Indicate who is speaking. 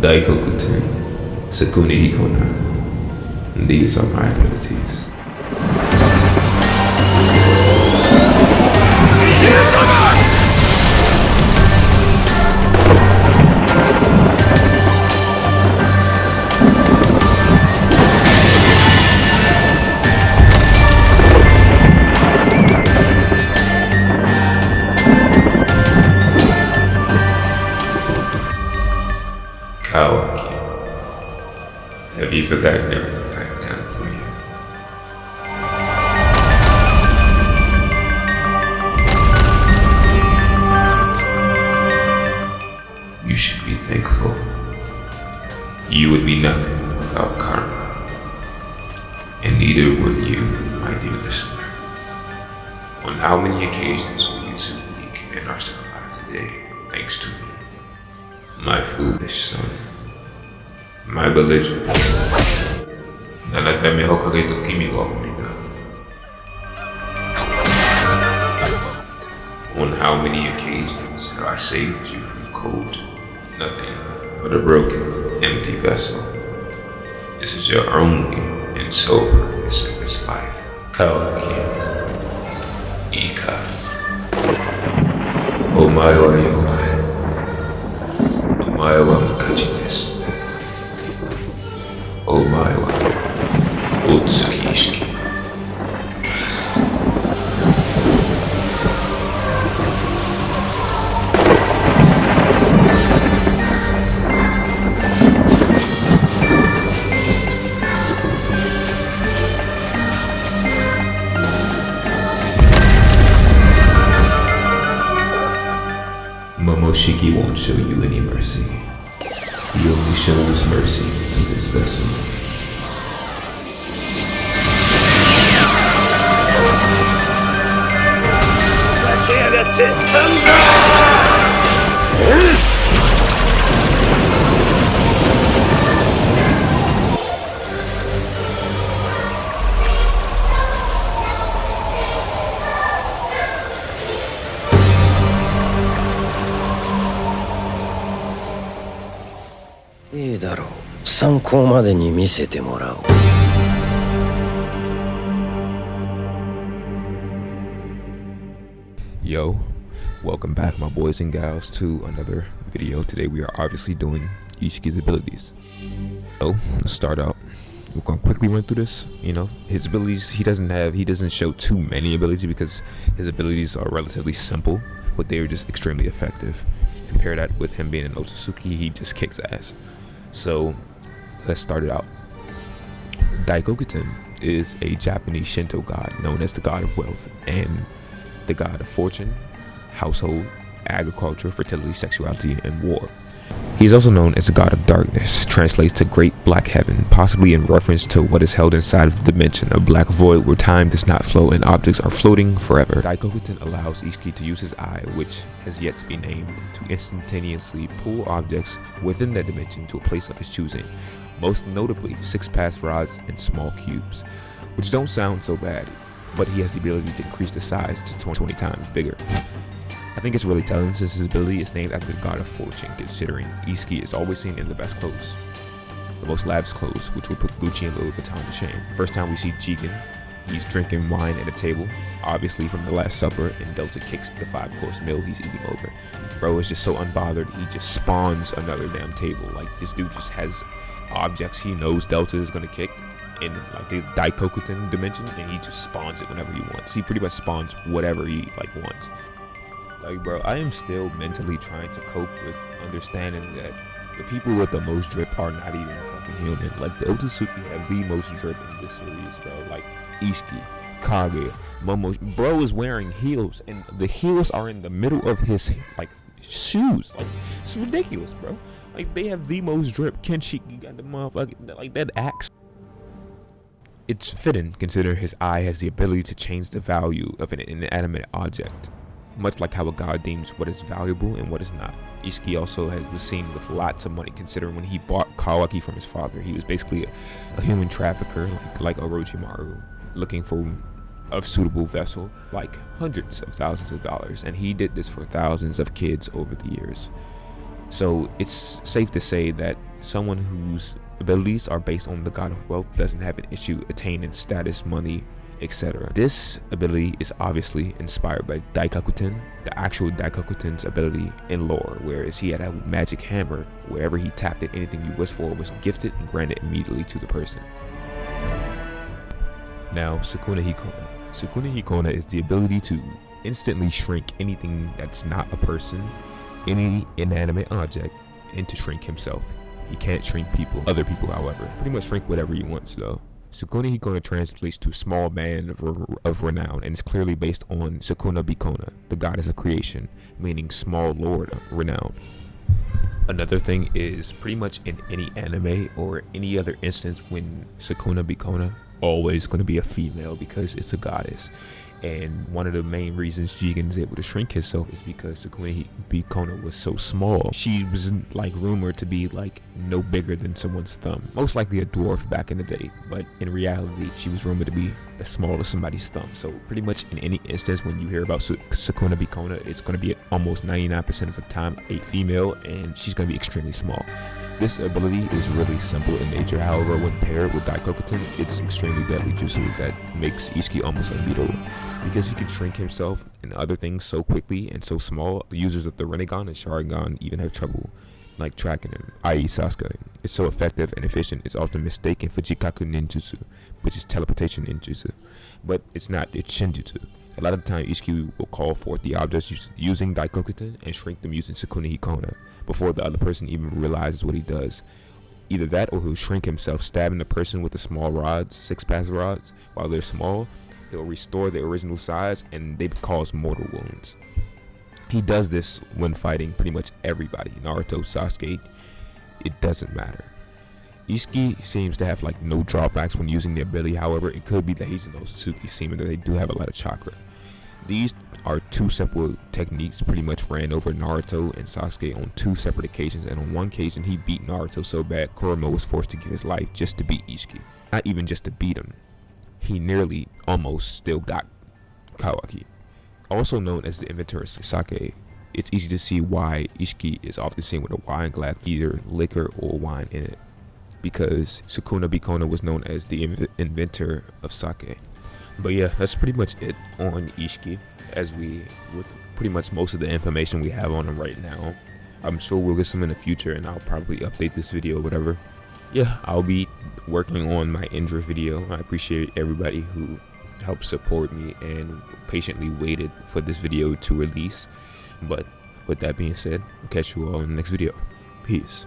Speaker 1: Daikokuten, Sukunahikona. These are my abilities. Have you forgotten everything I have done for you? You should be thankful. You would be nothing without karma. And neither would you, my dear listener. On how many occasions were you too weak and are still alive today, thanks to me, my foolish son? My belligerent. On how many occasions have I saved you from cold, nothing but a broken, empty vessel? This is your only and sole purpose in this life. Kawaki. Ika. Omae wa yoai. Omae wa mukachi desu. Omae wa Otsutsūki Isshiki. Momoshiki won't show you any mercy. He only shows mercy to his vessel. Yo, welcome back my boys and gals to another video. Today we are obviously doing Isshiki's abilities. So let's start out. We're gonna quickly run through this. You know, his abilities, he doesn't show too many abilities because his abilities are relatively simple, but they are just extremely effective. Compare that with him being an Otsutsūki, he just kicks ass. So let's start it out. Daikokuten is a Japanese Shinto god known as the god of wealth and the god of fortune, household, agriculture, fertility, sexuality, and war. He is also known as the god of darkness, translates to great black heaven, possibly in reference to what is held inside of the dimension, a black void where time does not flow and objects are floating forever. Daikokuten allows Isshiki to use his eye, which has yet to be named, to instantaneously pull objects within that dimension to a place of his choosing, most notably 6-pass rods and small cubes, which don't sound so bad, but he has the ability to increase the size to 20 times bigger. I think it's really telling since his ability is named after the god of fortune, considering Isshiki is always seen in the best clothes, the most lavish clothes, which would put Gucci and Louis Vuitton to shame. First time we see Jigen, he's drinking wine at a table, obviously from the Last Supper, and Delta kicks the 5-course meal he's eating over. Bro is just so unbothered, he just spawns another damn table. Like, this dude just has objects he knows Delta is gonna kick in like the Daikokuten dimension, and he just spawns it whenever he wants. He pretty much spawns whatever he like wants. Like, bro, I am still mentally trying to cope with understanding that the people with the most drip are not even fucking human. Like, the Otsutsūki have the most drip in this series, bro. Like, Isshiki, Kage, Momo. Bro is wearing heels, and the heels are in the middle of his, like, shoes. Like, it's ridiculous, bro. Like, they have the most drip. Kenshiki got the motherfucking, like, that axe. It's fitting, considering his eye has the ability to change the value of an inanimate object, much like how a god deems what is valuable and what is not. Isshiki also was seen with lots of money, considering when he bought Kawaki from his father, he was basically a human trafficker, like Orochimaru, looking for a suitable vessel, like hundreds of thousands of dollars, and he did this for thousands of kids over the years. So it's safe to say that someone whose abilities are based on the god of wealth doesn't have an issue attaining status, money, etc. This ability is obviously inspired by Daikokuten, the actual Daikokuten's ability in lore, whereas he had a magic hammer. Wherever he tapped it, anything you wished for was gifted and granted immediately to the person. Now, Sukunahikona. Sukunahikona is the ability to instantly shrink anything that's not a person, any inanimate object, and to shrink himself. He can't shrink people, other people, however. Pretty much shrink whatever he wants, though. Sukunahikona translates to small man of renown, and is clearly based on Sukunahikona, the goddess of creation, meaning small lord of renown. Another thing is pretty much in any anime or any other instance when Sukunahikona always going to be a female because it's a goddess. And one of the main reasons Jigen is able to shrink himself is because Sukunahikona was so small. She was like rumored to be like no bigger than someone's thumb. Most likely a dwarf back in the day, but in reality she was rumored to be as small as somebody's thumb. So pretty much in any instance when you hear about Sukunahikona, it's going to be almost 99% of the time a female, and she's going to be extremely small. This ability is really simple in nature, however when paired with Daikokuten, it's extremely deadly jutsu that makes Isshiki almost unbeatable. Because he can shrink himself and other things so quickly and so small, users of the Rinnegan and Sharingan even have trouble like tracking him, i.e. Sasuke. It's so effective and efficient, it's often mistaken for Jikaku ninjutsu, which is teleportation ninjutsu, but it's not, it's shinjutsu. A lot of the time Isshiki will call forth the objects using Daikokuten and shrink them using Sukunahikona before the other person even realizes what he does. Either that or he'll shrink himself, stabbing the person with the small rods, 6-pass rods, while they're small. He'll restore the original size and they cause mortal wounds. He does this when fighting pretty much everybody. Naruto, Sasuke, it doesn't matter. Isshiki seems to have like no drawbacks when using the ability, however it could be that he's an Otsutsūki, seeming that they do have a lot of chakra. These are two simple techniques pretty much ran over Naruto and Sasuke on 2 separate occasions, and on one occasion he beat Naruto so bad Kurama was forced to give his life just to beat Isshiki. Not even just to beat him. He nearly almost still got Kawaki. Also known as the inventor of sake, it's easy to see why Isshiki is often seen with a wine glass, either liquor or wine in it, because Sukunahikona was known as the inventor of sake. But yeah, that's pretty much it on Isshiki, with pretty much most of the information we have on him right now. I'm sure we'll get some in the future and I'll probably update this video or whatever. Yeah, I'll be working on my Indra video. I appreciate everybody who helped support me and patiently waited for this video to release. But with that being said, I'll catch you all in the next video. Peace.